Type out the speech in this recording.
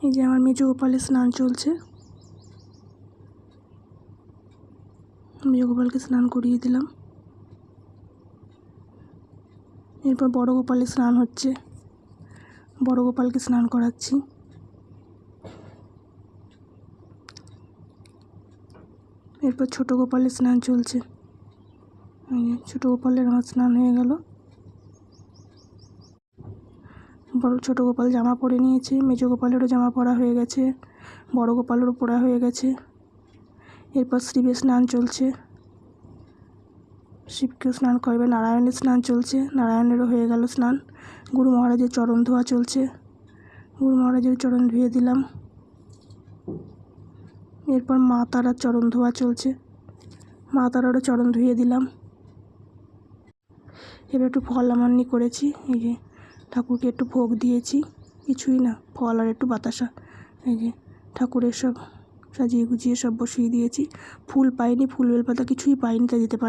এই যে আমার মেজ গোপালের স্নান চলছে। মেজ গোপালকে স্নান করিয়ে দিলাম। এরপর বড় গোপালের স্নান হচ্ছে, বড় গোপালকে স্নান করাচ্ছি। এরপর ছোট গোপালের স্নান চলছে। ছোট গোপালের আমার স্নান হয়ে গেল। ছোট গোপাল জামা পরে নিয়েছে, মেজ গোপালেরও জামা পরা হয়ে গেছে, বড় গোপালেরও পরা হয়ে গেছে। এরপর শিবের স্নান চলছে, শিবকেও স্নান করবে। নারায়ণের স্নান চলছে, নারায়ণেরও হয়ে গেল স্নান। গুরু মহারাজের চরণ ধোয়া চলছে, গুরু মহারাজের চরণ ধুয়ে দিলাম। এরপর মা তারার চরণ ধোয়া চলছে, মা তারারও চরণ ধুয়ে দিলাম। এবার একটু ফল আমান্নি করেছি, এই যে ঠাকুরকে একটু ভোগ দিয়েছি, কিছুই না, ফল আর একটু বাতাসা। এই যে ঠাকুরের সব সাজিয়ে গুছিয়ে সব বসিয়ে দিয়েছি। ফুল পাইনি, ফুল বেলপাতা কিছুই পাইনি, তা দিতে পারি।